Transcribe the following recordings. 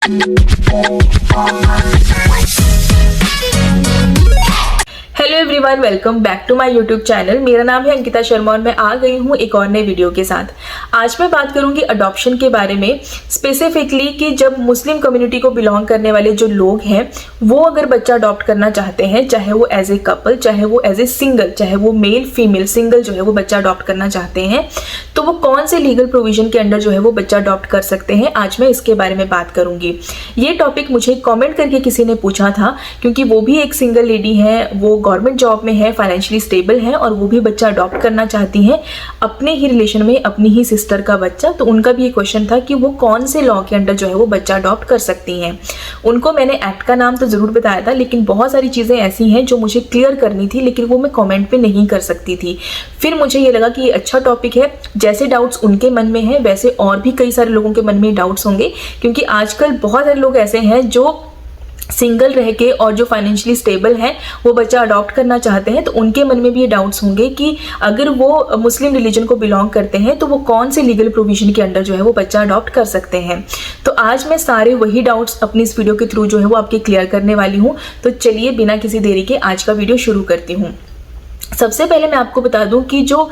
Hello everyone, welcome back to my YouTube channel. मेरा नाम है अंकिता शर्मा और मैं आ गई हूँ एक और नए वीडियो के साथ। आज मैं बात करूंगी अडॉप्शन के बारे में, स्पेसिफिकली कि जब मुस्लिम कम्युनिटी को बिलोंग करने वाले जो लोग हैं वो अगर बच्चा अडॉप्ट करना चाहते हैं, चाहे वो एज ए कपल, चाहे वो एज ए सिंगल, चाहे वो मेल फीमेल सिंगल जो है वो बच्चा अडॉप्ट करना चाहते हैं, तो वो कौन से लीगल प्रोविजन के अंडर जो है वो बच्चा अडॉप्ट कर सकते हैं। आज मैं इसके बारे में बात करूंगी। ये टॉपिक मुझे कॉमेंट करके किसी ने पूछा था, क्योंकि वो भी एक सिंगल लेडी है, वो गवर्नमेंट जॉब में है, फाइनेंशियली स्टेबल है और वो भी बच्चा अडॉप्ट करना चाहती हैं अपने ही रिलेशन में अपनी ही सिस्टर का बच्चा। तो उनका भी ये क्वेश्चन था कि वो कौन से लॉ के अंडर जो है वो बच्चा अडॉप्ट कर सकती हैं। उनको मैंने एक्ट का नाम तो जरूर बताया था, लेकिन बहुत सारी चीज़ें ऐसी हैं जो मुझे क्लियर करनी थी, लेकिन वो मैं कॉमेंट पे नहीं कर सकती थी। फिर मुझे ये लगा कि ये अच्छा टॉपिक है, जैसे डाउट्स उनके मन में है वैसे और भी कई सारे लोगों के मन में डाउट्स होंगे, क्योंकि आजकल बहुत सारे लोग ऐसे हैं जो सिंगल रह के और जो फाइनेंशियली स्टेबल हैं वो बच्चा अडॉप्ट करना चाहते हैं। तो उनके मन में भी ये डाउट्स होंगे कि अगर वो मुस्लिम रिलीजन को बिलोंग करते हैं तो वो कौन से लीगल प्रोविजन के अंडर जो है वो बच्चा अडॉप्ट कर सकते हैं। तो आज मैं सारे वही डाउट्स अपनी इस वीडियो के थ्रू जो है वो आपके क्लियर करने वाली हूँ। तो चलिए बिना किसी देरी के आज का वीडियो शुरू करती हूँ। सबसे पहले मैं आपको बता दूं कि जो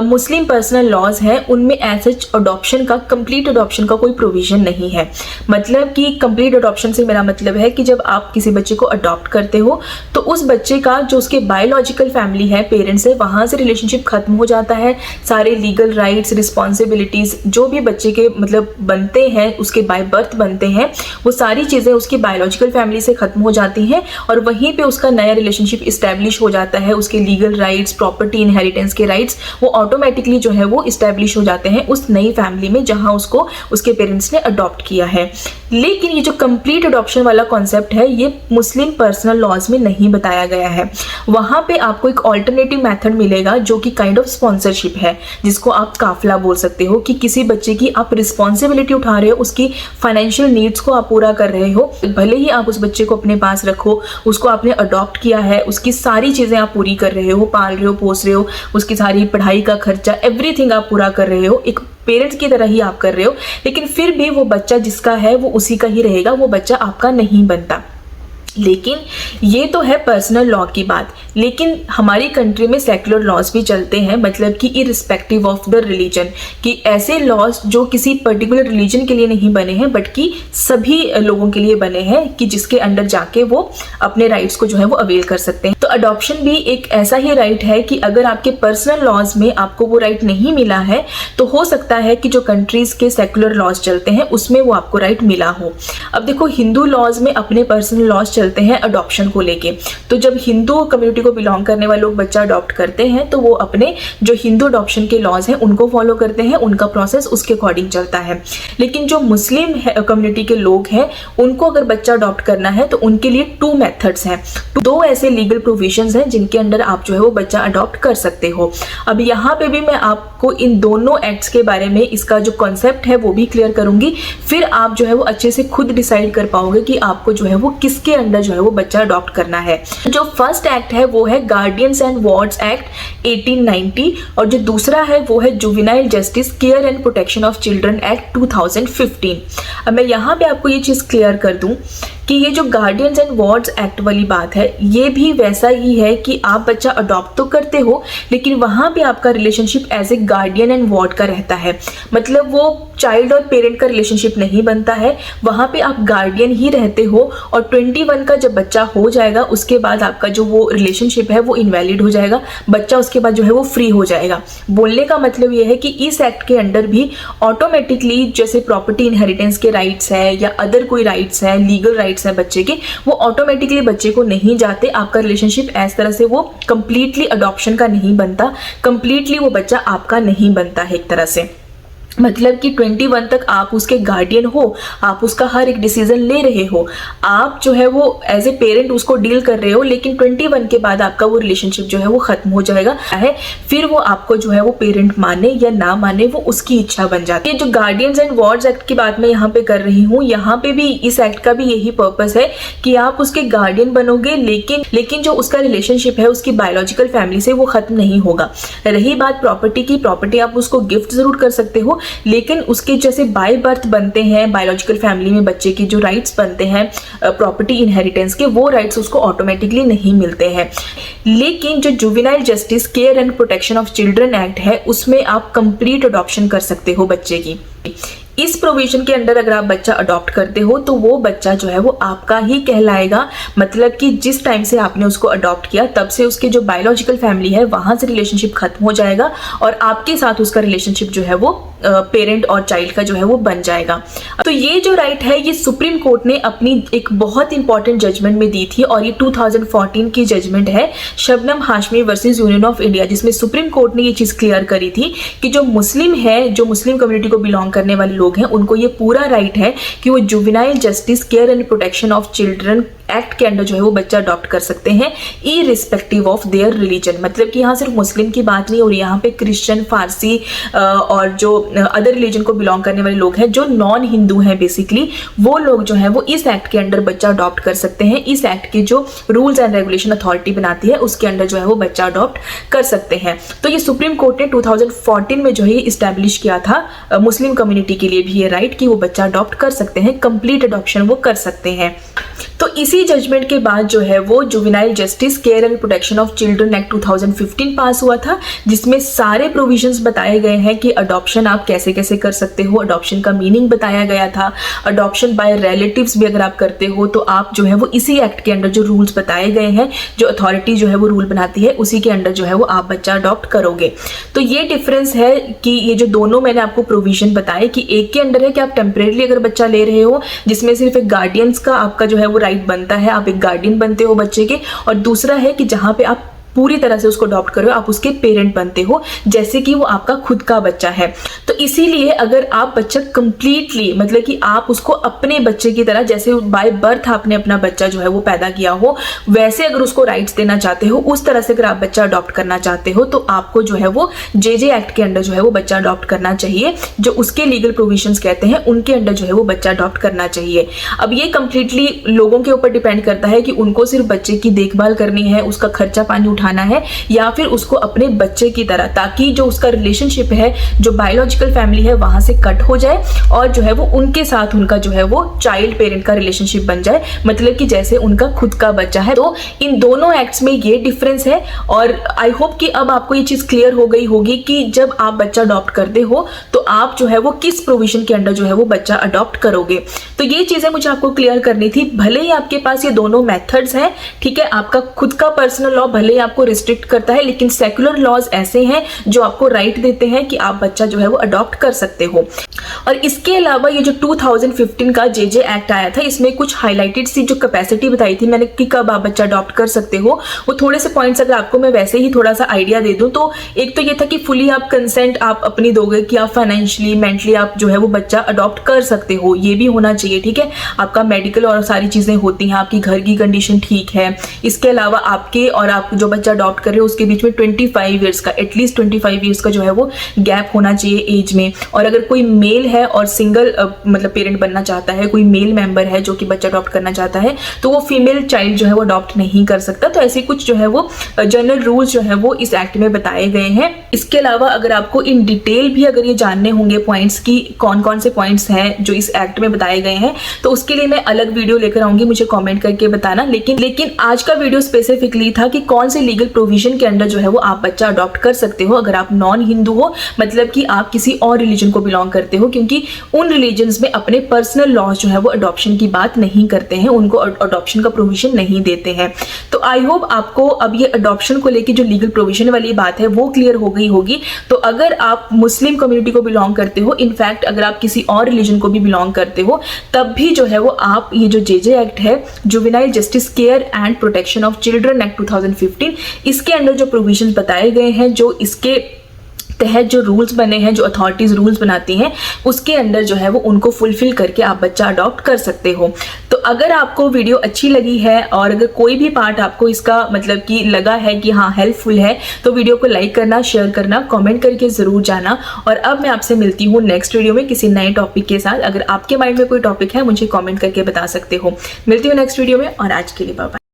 मुस्लिम पर्सनल लॉज हैं उनमें एज सच अडॉप्शन का, कंप्लीट अडॉप्शन का कोई प्रोविजन नहीं है। मतलब कि कंप्लीट अडॉप्शन से मेरा मतलब है कि जब आप किसी बच्चे को अडॉप्ट करते हो तो उस बच्चे का जो उसके बायोलॉजिकल फैमिली है, पेरेंट्स है, वहाँ से रिलेशनशिप खत्म हो जाता है। सारे लीगल राइट्स, रिस्पॉन्सिबिलिटीज जो भी बच्चे के मतलब बनते हैं, उसके बाय बर्थ बनते हैं, वो सारी चीज़ें उसकी बायोलॉजिकल फैमिली से खत्म हो जाती हैं और वहीं पर उसका नया रिलेशनशिप इस्टेब्लिश हो जाता है। उसके लीगल राइट्स, प्रॉपर्टी, इनहेरिटेंस के राइट्स वो ऑटोमेटिकली जो है वो इस्टेब्लिश हो जाते हैं उस नई फैमिली में जहां उसको उसके पेरेंट्स ने अडॉप्ट किया है। लेकिन ये जो कंप्लीट अडॉप्शन वाला कॉन्सेप्ट है ये मुस्लिम पर्सनल लॉज में नहीं बताया गया है। वहां पे आपको एक ऑल्टरनेटिव मेथड मिलेगा जो कि काइंड ऑफ स्पॉन्सरशिप है, जिसको आप काफिला बोल सकते हो, कि किसी बच्चे की आप रिस्पॉन्सिबिलिटी उठा रहे हो, उसकी फाइनेंशियल नीड्स को आप पूरा कर रहे हो। भले ही आप उस बच्चे को अपने पास रखो, उसको आपने अडॉप्ट किया है, उसकी सारी चीजें आप पूरी कर रहे हो, पाल रहे हो, पोस रहे हो, उसकी सारी पढ़ाई का खर्चा, एवरीथिंग आप पूरा कर रहे हो, एक पेरेंट्स की तरह ही आप कर रहे हो, लेकिन फिर भी वो बच्चा जिसका है वो उसी का ही रहेगा, वो बच्चा आपका नहीं बनता। लेकिन ये तो है पर्सनल लॉ की बात, लेकिन हमारी कंट्री में सेक्युलर लॉज भी चलते हैं, मतलब कि इररिस्पेक्टिव ऑफ द रिलीजन, कि ऐसे लॉज जो किसी पर्टिकुलर रिलीजन के लिए नहीं बने हैं बट कि सभी लोगों के लिए बने हैं, कि जिसके अंडर जाके वो अपने राइट्स को जो है वो अवेल कर सकते हैं। तो अडॉप्शन भी एक ऐसा ही राइट है कि अगर आपके पर्सनल लॉज में आपको वो राइट नहीं मिला है तो हो सकता है कि जो कंट्रीज के सेक्युलर लॉज चलते हैं उसमें वो आपको राइट मिला हो। अब देखो, हिंदू लॉज में अपने पर्सनल लॉज चलते हैं अडॉप्शन को लेके। तो जब हिंदू कम्युनिटी को बिलोंग करने वाले लोग बच्चा अडॉप्ट करते हैं तो वो अपने जो हिंदू अडॉप्शन के लॉज हैं उनको फॉलो करते हैं, उनका प्रोसेस उसके अकॉर्डिंग चलता है। लेकिन जो मुस्लिम कम्युनिटी के लोग हैं उनको अगर बच्चा अडॉप्ट करना है तो उनके लिए टू मेथड्स हैं, दो ऐसे लीगल प्रोविजंस हैं जिनके अंडर आप जो है वो बच्चा अडॉप्ट कर सकते हो। अब यहाँ पे भी मैं आपको इन दोनों एक्ट्स के बारे में, इसका जो कॉन्सेप्ट है वो भी क्लियर करूंगी, फिर आप जो है वो अच्छे से खुद डिसाइड कर पाओगे कि आपको जो है वो किसके अंडर जो है वो बच्चा अडॉप्ट करना है। जो फर्स्ट एक्ट है वो है गार्डियंस एंड वार्ड्स एक्ट 1890 और जो दूसरा है वो है juvenile justice care and protection of children act 2015। अब मैं यहाँ पे आपको ये चीज क्लियर कर दूं कि ये जो गार्डियंस एंड वार्ड्स एक्ट वाली बात है ये भी वैसा ही है कि आप बच्चा अडॉप्ट तो करते हो, लेकिन वहां पे आपका relationship as a guardian and ward का रहता है। मतलब वो चाइल्ड और पेरेंट का रिलेशनशिप नहीं बनता है, वहां पे आप गार्डियन ही रहते हो और 21 का जब बच्चा हो जाएगा उसके बाद आपका जो वो रिलेशनशिप है वो इनवैलिड हो जाएगा, बच्चा उसके बाद जो है वो फ्री हो जाएगा। बोलने का मतलब ये है कि इस एक्ट के अंडर भी ऑटोमेटिकली जैसे प्रॉपर्टी इनहेरिटेंस के राइट्स है या अदर कोई राइट्स है, लीगल राइट्स है बच्चे के, वो ऑटोमेटिकली बच्चे को नहीं जाते। आपका रिलेशनशिप इस तरह से वो कंप्लीटली अडॉप्शन का नहीं बनता, कंप्लीटली वो बच्चा आपका नहीं बनता है एक तरह से। मतलब कि 21 तक आप उसके गार्डियन हो, आप उसका हर एक डिसीजन ले रहे हो, आप जो है वो एज ए पेरेंट उसको डील कर रहे हो, लेकिन 21 के बाद आपका वो रिलेशनशिप जो है वो खत्म हो जाएगा है। फिर वो आपको जो है वो पेरेंट माने या ना माने वो उसकी इच्छा बन जाती है। जो गार्डियंस एंड वार्ड्स एक्ट की बात मैं यहाँ पे कर रही हूँ, यहाँ पे भी इस एक्ट का भी यही पर्पस है कि आप उसके गार्डियन बनोगे, लेकिन जो उसका रिलेशनशिप है उसकी बायोलॉजिकल फैमिली से वो खत्म नहीं होगा। रही बात प्रॉपर्टी की, प्रॉपर्टी आप उसको गिफ्ट जरूर कर सकते हो, लेकिन उसके जैसे बाय बर्थ बनते हैं बायोलॉजिकल फैमिली में बच्चे के जो राइट्स बनते हैं प्रॉपर्टी इनहेरिटेंस के, वो राइट्स उसको ऑटोमेटिकली नहीं मिलते हैं। लेकिन जो juvenile justice care and protection of children act है, उसमें आप कंप्लीट अडॉप्शन कर सकते हो बच्चे की। इस प्रोविजन के अंडर अगर आप बच्चा अडॉप्ट करते हो तो वो बच्चा जो है वो आपका ही कहलाएगा। मतलब कि जिस टाइम से आपने उसको अडॉप्ट किया तब से उसके जो बायोलॉजिकल फैमिली है वहां से रिलेशनशिप खत्म हो जाएगा और आपके साथ उसका रिलेशनशिप जो है वो पेरेंट और चाइल्ड का जो है वो बन जाएगा। तो ये जो राइट है ये सुप्रीम कोर्ट ने अपनी एक बहुत इंपॉर्टेंट जजमेंट में दी थी और ये 2014 की जजमेंट है Shabnam Hashmi versus union of India, जिसमें सुप्रीम कोर्ट ने ये चीज क्लियर करी थी कि जो मुस्लिम है, जो मुस्लिम कम्युनिटी को बिलोंग करने वाले लोग हैं, उनको ये पूरा राइट है कि वो juvenile justice care and protection of children act के अंडर जो है वो बच्चा अडॉप्ट कर सकते हैं इरिस्पेक्टिव ऑफ देयर रिलीजन। मतलब कि यहाँ सिर्फ मुस्लिम की बात नहीं हो रही, यहाँ पे क्रिश्चियन, फारसी और जो अदर रिलीजन को बिलोंग करने वाले लोग हैं, जो नॉन हिंदू हैं बेसिकली, वो लोग जो है वो इस एक्ट के अंडर बच्चा अडॉप्ट कर सकते हैं। इस एक्ट के जो रूल्स एंड रेगुलेशन अथॉरिटी बनाती है उसके अंडर जो है वो बच्चा अडॉप्ट कर सकते हैं। तो ये सुप्रीम कोर्ट ने 2014 में जो है इस्टेब्लिश किया था मुस्लिम कम्युनिटी के लिए भी ये राइट कि वो बच्चा अडॉप्ट कर सकते हैं, कंप्लीट अडॉप्शन वो कर सकते हैं। तो इसी जजमेंट के बाद जो है वो juvenile justice care and protection of children act 2015 पास हुआ था, जिसमें सारे प्रोविजंस बताए गए हैं कि अडॉप्शन आप कैसे कैसे कर सकते हो। अडॉप्शन का मीनिंग बताया गया था। अडॉप्शन बाय रिलेटिव्स भी अगर आप करते हो तो आप जो है वो इसी एक्ट के अंडर जो रूल्स बताए गए हैं, जो अथॉरिटी जो है वो रूल बनाती है, उसी के अंडर जो है वो आप बच्चा अडॉप्ट करोगे। तो ये डिफरेंस है कि ये जो दोनों मैंने आपको प्रोविजन बताए कि एक के अंडर है कि आप टेम्परेरी अगर बच्चा ले रहे हो जिसमें सिर्फ एक गार्डियंस का आपका जो है वो राइट बनता है, आप एक गार्डियन बनते हो बच्चे के, और दूसरा है कि जहां पे आप पूरी तरह से उसको अडॉप्ट करो, आप उसके पेरेंट बनते हो जैसे कि वो आपका खुद का बच्चा है। तो इसीलिए अगर आप बच्चा कंप्लीटली, मतलब कि आप उसको अपने बच्चे की तरह, जैसे बाय बर्थ आपने अपना बच्चा जो है वो पैदा किया हो, वैसे अगर उसको राइट्स देना चाहते हो, उस तरह से अगर आप बच्चा अडॉप्ट करना चाहते हो तो आपको जो है वो जेजे एक्ट के अंडर जो है वो बच्चा अडॉप्ट करना चाहिए। जो उसके लीगल प्रोविजंस कहते हैं उनके अंडर जो है वो बच्चा अडॉप्ट करना चाहिए। अब ये कंप्लीटली लोगों के ऊपर डिपेंड करता है कि उनको सिर्फ बच्चे की देखभाल करनी है, उसका खर्चा पानी उठाना है, या फिर उसको अपने बच्चे की तरह, ताकि जो उसका रिलेशनशिप है, जो बायोलॉजिकल फैमिली है, वहां से कट हो जाए और जो है वो उनके साथ उनका जो है वो चाइल्ड पेरेंट का रिलेशनशिप बन जाए, मतलब कि जैसे उनका खुद का बच्चा है। तो इन दोनों एक्ट्स में ये डिफरेंस है और आई होप कि अब आपको ये चीज क्लियर हो गई होगी कि जब आप बच्चा अडॉप्ट करते हो तो आप जो है वो किस प्रोविजन के अंडर जो है वो बच्चा अडॉप्ट करोगे। तो ये चीजें मुझे आपको क्लियर करनी थी। भले ही आपके पास ये दोनों मेथड्स हैं, ठीक है, आपका खुद का पर्सनल लॉ भले ही आपको रिस्ट्रिक्ट करता है, लेकिन सेक्युलर लॉज ऐसे हैं जो आपको राइट देते हैं कि आप बच्चा जो है वो अडॉप्ट कर सकते हो। और इसके अलावा ये जो 2015 का जेजे एक्ट आया था, इसमें कुछ हाईलाइटेड सी जो कैपेसिटी बताई थी मैंने कि कब आप बच्चा अडॉप्ट कर सकते हो, वो थोड़े से पॉइंट्स अगर आपको मैं वैसे ही थोड़ा सा आइडिया दे दूं तो एक तो ये था कि फुली आप कंसेंट आप अपनी दोगे कि आप फाइनेंशियली, मेंटली आप जो है वो बच्चा अडॉप्ट कर सकते हो, ये भी होना चाहिए, ठीक है। आपका मेडिकल और सारी चीजें होती हैं, आपकी घर की कंडीशन ठीक है। इसके अलावा आपके और आप जो बच्चा अडॉप्ट कर रहे हो उसके बीच में 25 ईयर्स का, एटलीस्ट 25 ईयर्स का जो है वो गैप होना चाहिए एज में। और अगर कोई मेल है और सिंगल मतलब पेरेंट बनना चाहता है, कोई मेल मेंबर है जो कि बच्चा अडॉप्ट करना चाहता है, तो वो फीमेल चाइल्ड जो है वो अडॉप्ट नहीं कर सकता। तो ऐसे कुछ जो है वो जनरल रूल्स जो है वो इस एक्ट में बताए गए हैं। इसके अलावा अगर आपको इन डिटेल भी अगर ये जानने होंगे पॉइंट्स की कौन कौन से पॉइंट्स हैं जो इस एक्ट में बताए गए हैं, तो उसके लिए मैं अलग वीडियो लेकर आऊंगी, मुझे कमेंट करके बताना। लेकिन आज का वीडियो स्पेसिफिकली था कि कौन से लीगल प्रोविजन के अंडर जो है वो आप बच्चा अडॉप्ट कर सकते हो अगर आप नॉन हिंदू हो, मतलब कि आप किसी और रिलीजन को बिलोंग करते हो, क्योंकि उन रिलीजन्स में अपने पर्सनल लॉज जो है वो अडॉप्शन की बात नहीं करते हैं, उनको अडॉप्शन का प्रोविजन नहीं देते हैं। तो आई होप आपको अब ये अडॉप्शन को लेके जो लीगल प्रोविजन वाली बात है वो क्लियर हो गई होगी। तो अगर आप मुस्लिम कम्युनिटी को बिलोंग करते हो, इनफैक्ट अगर आप किसी और रिलीजन को भी बिलोंग करते हो, तब भी जो है वो आप ये जो जेजे एक्ट है, juvenile justice care and protection of children act 2015, इसके अंडर जो प्रोविजन बताए गए हैं, जो इसके तहत जो रूल्स बने हैं, जो अथॉरिटीज रूल्स बनाती हैं, उसके अंडर जो है वो उनको फुलफिल करके आप बच्चा अडॉप्ट कर सकते हो। तो अगर आपको वीडियो अच्छी लगी है और अगर कोई भी पार्ट आपको इसका मतलब कि लगा है कि हाँ हेल्पफुल है, तो वीडियो को लाइक करना, शेयर करना, कमेंट करके जरूर जाना। और अब मैं आपसे मिलती हूँ नेक्स्ट वीडियो में किसी नए टॉपिक के साथ। अगर आपके माइंड में कोई टॉपिक है मुझे कॉमेंट करके बता सकते हो। मिलती हूँ नेक्स्ट वीडियो में, और आज के लिए बाय बाय।